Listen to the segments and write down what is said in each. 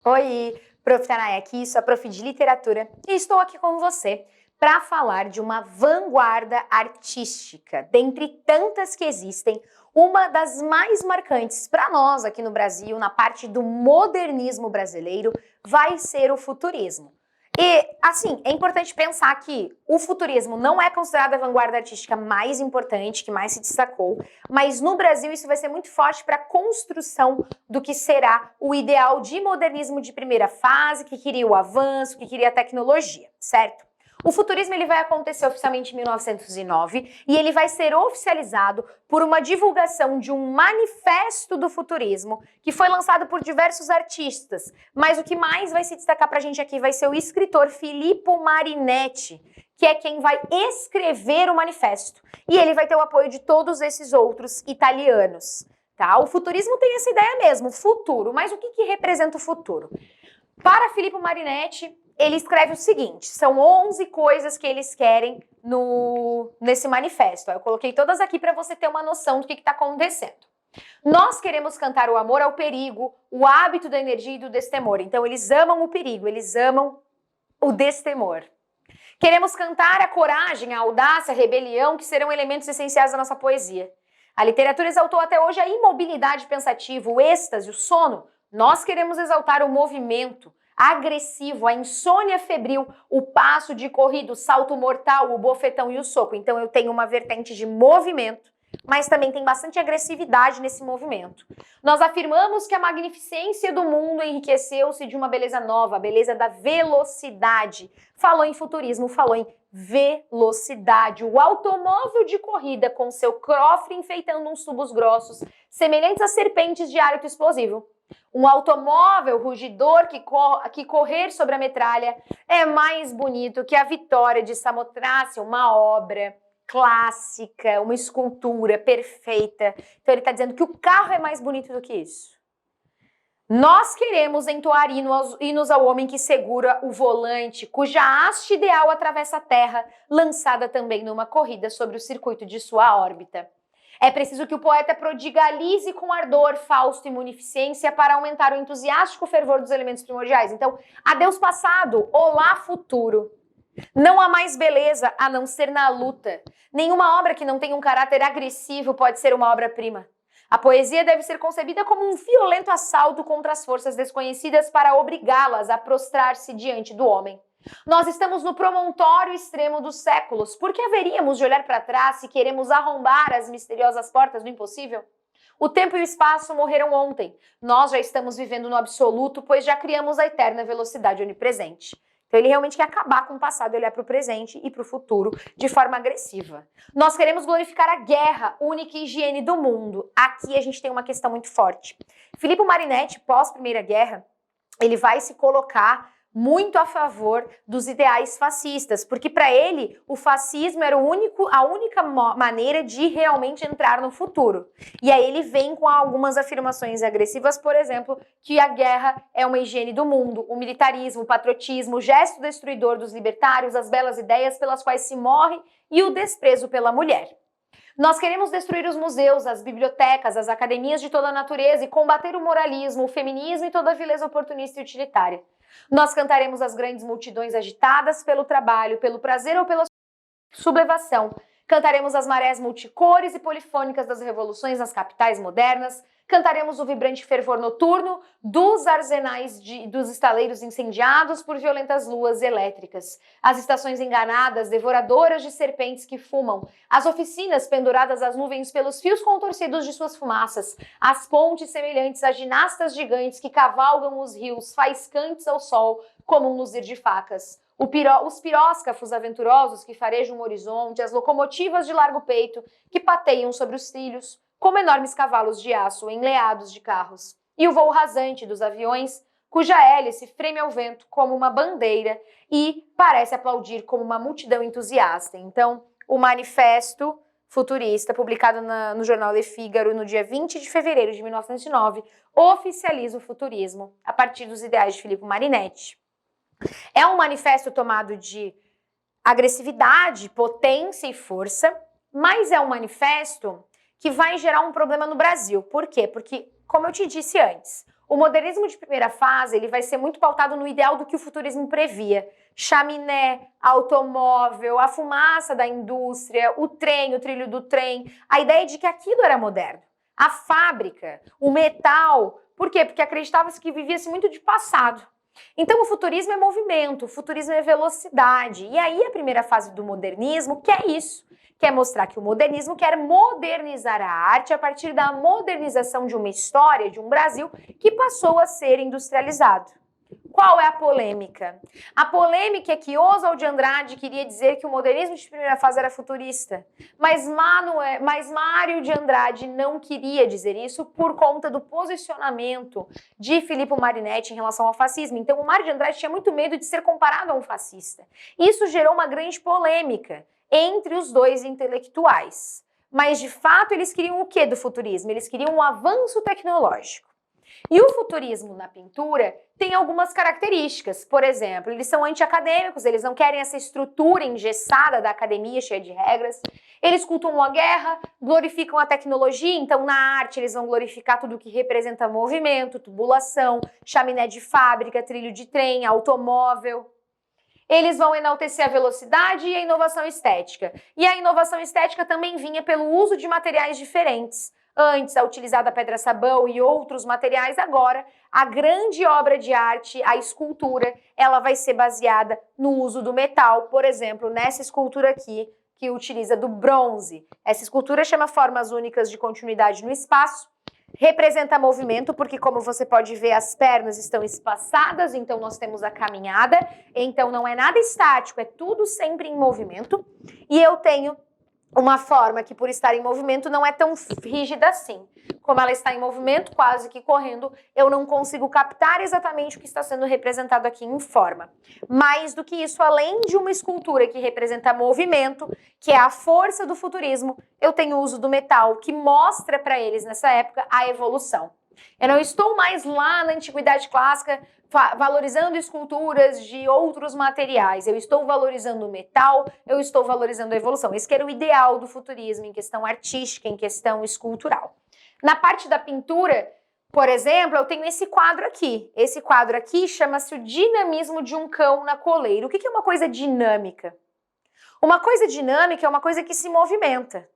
Oi, Prof. Tanay aqui, sou a Prof. de Literatura e estou aqui com você para falar de uma vanguarda artística. Dentre tantas que existem, uma das mais marcantes para nós aqui no Brasil, na parte do modernismo brasileiro, vai ser o futurismo. E, assim, é importante pensar que o futurismo não é considerado a vanguarda artística mais importante, que mais se destacou, mas no Brasil isso vai ser muito forte para a construção do que será o ideal de modernismo de primeira fase, que queria o avanço, que queria a tecnologia, certo? O futurismo ele vai acontecer oficialmente em 1909 e ele vai ser oficializado por uma divulgação de um manifesto do futurismo que foi lançado por diversos artistas. Mas o que mais vai se destacar pra gente aqui vai ser o escritor Filippo Marinetti, que é quem vai escrever o manifesto. E ele vai ter o apoio de todos esses outros italianos. Tá? O futurismo tem essa ideia mesmo, futuro. Mas o que representa o futuro? Para Filippo Marinetti, ele escreve o seguinte, são 11 coisas que eles querem nesse manifesto. Eu coloquei todas aqui para você ter uma noção do que está acontecendo. Nós queremos cantar o amor ao perigo, o hábito da energia e do destemor. Então eles amam o perigo, eles amam o destemor. Queremos cantar a coragem, a audácia, a rebelião, que serão elementos essenciais da nossa poesia. A literatura exaltou até hoje a imobilidade pensativa, o êxtase, o sono. Nós queremos exaltar o movimento agressivo, a insônia febril, o passo de corrida, o salto mortal, o bofetão e o soco. Então eu tenho uma vertente de movimento, mas também tem bastante agressividade nesse movimento. Nós afirmamos que a magnificência do mundo enriqueceu-se de uma beleza nova, a beleza da velocidade. Falou em futurismo, falou em velocidade. O automóvel de corrida com seu cofre enfeitando uns tubos grossos, semelhantes a serpentes de hálito explosivo. Um automóvel rugidor que correr sobre a metralha é mais bonito que a vitória de Samotrace, uma obra clássica, uma escultura perfeita. Então ele está dizendo que o carro é mais bonito do que isso. Nós queremos entoar hinos ao homem que segura o volante, cuja haste ideal atravessa a Terra, lançada também numa corrida sobre o circuito de sua órbita. É preciso que o poeta prodigalize com ardor, fausto e munificência para aumentar o entusiástico fervor dos elementos primordiais. Então, adeus passado, olá futuro. Não há mais beleza a não ser na luta. Nenhuma obra que não tenha um caráter agressivo pode ser uma obra-prima. A poesia deve ser concebida como um violento assalto contra as forças desconhecidas para obrigá-las a prostrar-se diante do homem. Nós estamos no promontório extremo dos séculos. Por que haveríamos de olhar para trás se queremos arrombar as misteriosas portas do impossível? O tempo e o espaço morreram ontem. Nós já estamos vivendo no absoluto, pois já criamos a eterna velocidade onipresente. Então ele realmente quer acabar com o passado e olhar para o presente e para o futuro de forma agressiva. Nós queremos glorificar a guerra, única higiene do mundo. Aqui a gente tem uma questão muito forte. Filippo Marinetti, pós-Primeira Guerra, ele vai se colocar muito a favor dos ideais fascistas, porque para ele o fascismo era a única maneira de realmente entrar no futuro. E aí ele vem com algumas afirmações agressivas, por exemplo, que a guerra é uma higiene do mundo, o militarismo, o patriotismo, o gesto destruidor dos libertários, as belas ideias pelas quais se morre e o desprezo pela mulher. Nós queremos destruir os museus, as bibliotecas, as academias de toda a natureza e combater o moralismo, o feminismo e toda a vileza oportunista e utilitária. Nós cantaremos as grandes multidões agitadas pelo trabalho, pelo prazer ou pela sublevação. Cantaremos as marés multicores e polifônicas das revoluções nas capitais modernas. Cantaremos o vibrante fervor noturno dos arsenais dos estaleiros incendiados por violentas luas elétricas. As estações enganadas, devoradoras de serpentes que fumam. As oficinas penduradas às nuvens pelos fios contorcidos de suas fumaças. As pontes semelhantes a ginastas gigantes que cavalgam os rios, faiscantes ao sol, como um luzir de facas. Os piróscafos aventurosos que farejam o horizonte, as locomotivas de largo peito que pateiam sobre os trilhos, como enormes cavalos de aço enleados de carros, e o voo rasante dos aviões, cuja hélice freme ao vento como uma bandeira e parece aplaudir como uma multidão entusiasta. Então, o manifesto futurista, publicado no jornal Le Figaro no dia 20 de fevereiro de 1909, oficializa o futurismo a partir dos ideais de Filippo Marinetti. É um manifesto tomado de agressividade, potência e força, mas é um manifesto que vai gerar um problema no Brasil. Por quê? Porque, como eu te disse antes, O modernismo de primeira fase ele vai ser muito pautado no ideal do que o futurismo previa. Chaminé, automóvel, a fumaça da indústria, o trem, o trilho do trem, a ideia de que aquilo era moderno. A fábrica, o metal, por quê? Porque acreditava-se que vivia-se muito de passado. Então o futurismo é movimento, o futurismo é velocidade. E aí a primeira fase do modernismo quer isso. Quer mostrar que o modernismo quer modernizar a arte a partir da modernização de uma história, de um Brasil que passou a ser industrializado. Qual é a polêmica? A polêmica é que Oswald de Andrade queria dizer que o modernismo de primeira fase era futurista, mas Mário de Andrade não queria dizer isso por conta do posicionamento de Filippo Marinetti em relação ao fascismo. Então o Mário de Andrade tinha muito medo de ser comparado a um fascista. Isso gerou uma grande polêmica entre os dois intelectuais. Mas de fato eles queriam o que do futurismo? Eles queriam um avanço tecnológico. E o futurismo na pintura tem algumas características. Por exemplo, eles são anti-acadêmicos, eles não querem essa estrutura engessada da academia cheia de regras. Eles cultuam a guerra, glorificam a tecnologia, então na arte eles vão glorificar tudo que representa movimento, tubulação, chaminé de fábrica, trilho de trem, automóvel. Eles vão enaltecer a velocidade e a inovação estética. E a inovação estética também vinha pelo uso de materiais diferentes. Antes, a utilizada pedra-sabão e outros materiais, agora, a grande obra de arte, a escultura, ela vai ser baseada no uso do metal, por exemplo, nessa escultura aqui, que utiliza do bronze. Essa escultura chama Formas Únicas de Continuidade no Espaço, representa movimento, porque como você pode ver, as pernas estão espaçadas, então nós temos a caminhada, então não é nada estático, é tudo sempre em movimento, e eu tenho uma forma que, por estar em movimento, não é tão rígida assim. Como ela está em movimento, quase que correndo, eu não consigo captar exatamente o que está sendo representado aqui em forma. Mais do que isso, além de uma escultura que representa movimento, que é a força do futurismo, eu tenho o uso do metal, que mostra para eles, nessa época, a evolução. Eu não estou mais lá na Antiguidade Clássica valorizando esculturas de outros materiais. Eu estou valorizando o metal, eu estou valorizando a evolução. Esse que era o ideal do futurismo em questão artística, em questão escultural. Na parte da pintura, por exemplo, eu tenho esse quadro aqui. Esse quadro aqui chama-se o dinamismo de um cão na coleira. O que é uma coisa dinâmica? Uma coisa dinâmica é uma coisa que se movimenta.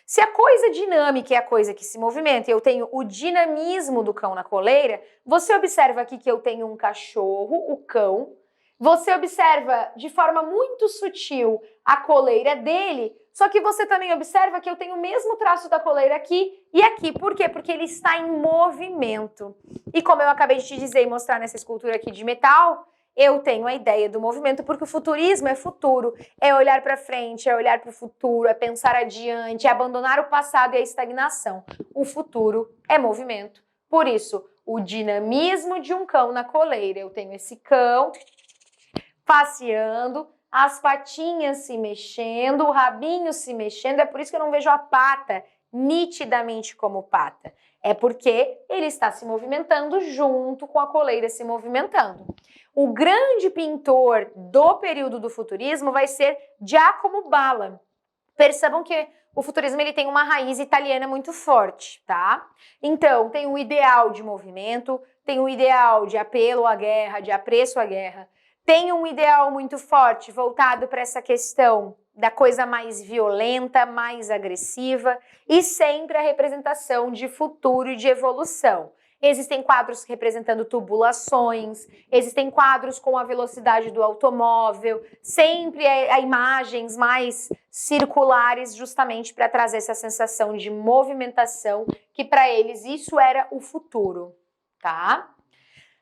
Se a coisa dinâmica é a coisa que se movimenta e eu tenho o dinamismo do cão na coleira, você observa aqui que eu tenho um cachorro, o cão, você observa de forma muito sutil a coleira dele, só que você também observa que eu tenho o mesmo traço da coleira aqui e aqui. Por quê? Porque ele está em movimento. E como eu acabei de te dizer e mostrar nessa escultura aqui de metal, eu tenho a ideia do movimento, porque o futurismo é futuro, é olhar para frente, é olhar para o futuro, é pensar adiante, é abandonar o passado e a estagnação. O futuro é movimento. Por isso, o dinamismo de um cão na coleira. Eu tenho esse cão passeando, as patinhas se mexendo, o rabinho se mexendo, é por isso que eu não vejo a pata nitidamente como pata. É porque ele está se movimentando junto com a coleira se movimentando. O grande pintor do período do futurismo vai ser Giacomo Balla. Percebam que o futurismo ele tem uma raiz italiana muito forte, tá? Então, tem um ideal de movimento, tem um ideal de apelo à guerra, de apreço à guerra, tem um ideal muito forte voltado para essa questão da coisa mais violenta, mais agressiva e sempre a representação de futuro e de evolução. Existem quadros representando tubulações, existem quadros com a velocidade do automóvel, sempre a imagens mais circulares, justamente para trazer essa sensação de movimentação, que para eles isso era o futuro, tá?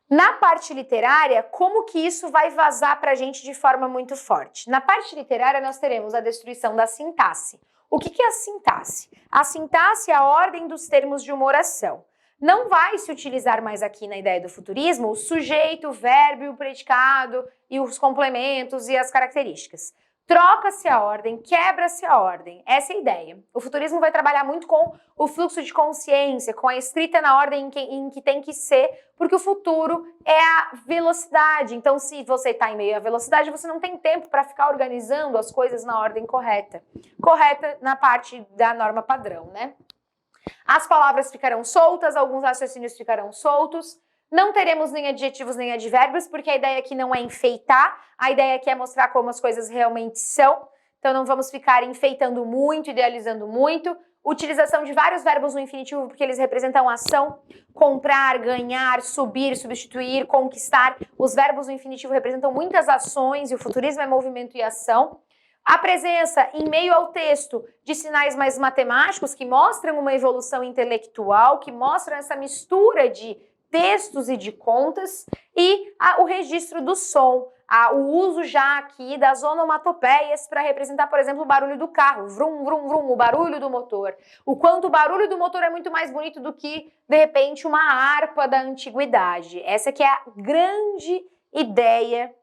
Na parte literária, como que isso vai vazar para a gente de forma muito forte? Na parte literária, nós teremos a destruição da sintaxe. O que é a sintaxe? A sintaxe é a ordem dos termos de uma oração. Não vai se utilizar mais aqui na ideia do futurismo o sujeito, o verbo, o predicado e os complementos e as características. Troca-se a ordem, quebra-se a ordem. Essa é a ideia. O futurismo vai trabalhar muito com o fluxo de consciência, com a escrita na ordem em que tem que ser, porque o futuro é a velocidade. Então, se você está em meio à velocidade, você não tem tempo para ficar organizando as coisas na ordem correta. Correta na parte da norma padrão, né? As palavras ficarão soltas, alguns raciocínios ficarão soltos, Não teremos nem adjetivos nem advérbios, porque a ideia aqui não é enfeitar, a ideia aqui é mostrar como as coisas realmente são. Então não vamos ficar enfeitando muito, idealizando muito. Utilização de vários verbos no infinitivo, porque eles representam ação. Comprar, ganhar, subir, substituir, conquistar. Os verbos no infinitivo representam muitas ações e o futurismo é movimento e ação. A presença, em meio ao texto, de sinais mais matemáticos que mostram uma evolução intelectual, que mostram essa mistura de textos e de contas, e o registro do som, o uso já aqui das onomatopeias para representar, por exemplo, o barulho do carro, vrum, vrum, vrum, o barulho do motor. O quanto o barulho do motor é muito mais bonito do que, de repente, uma harpa da antiguidade. Essa que é a grande ideia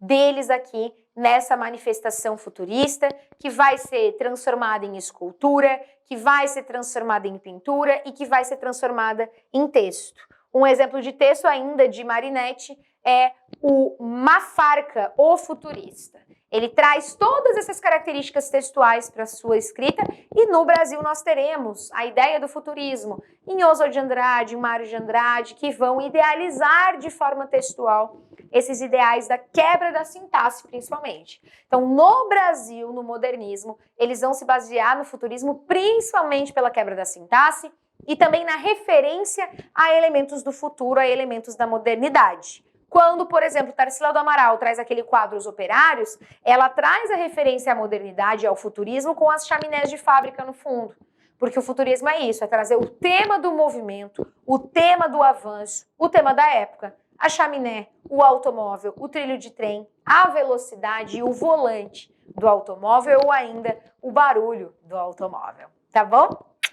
deles aqui nessa manifestação futurista, que vai ser transformada em escultura, que vai ser transformada em pintura e que vai ser transformada em texto. Um exemplo de texto ainda de Marinetti é o Mafarca, o Futurista. Ele traz todas essas características textuais para a sua escrita e no Brasil nós teremos a ideia do futurismo em Oswald de Andrade, em Mário de Andrade, que vão idealizar de forma textual esses ideais da quebra da sintaxe, principalmente. Então, no Brasil, no modernismo, eles vão se basear no futurismo principalmente pela quebra da sintaxe e também na referência a elementos do futuro, a elementos da modernidade. Quando, por exemplo, Tarsila do Amaral traz aquele quadro Os Operários, ela traz a referência à modernidade e ao futurismo com as chaminés de fábrica no fundo. Porque o futurismo é isso, é trazer o tema do movimento, o tema do avanço, o tema da época, a chaminé, o automóvel, o trilho de trem, a velocidade e o volante do automóvel ou ainda o barulho do automóvel. Tá bom?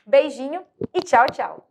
Beijinho e tchau, tchau!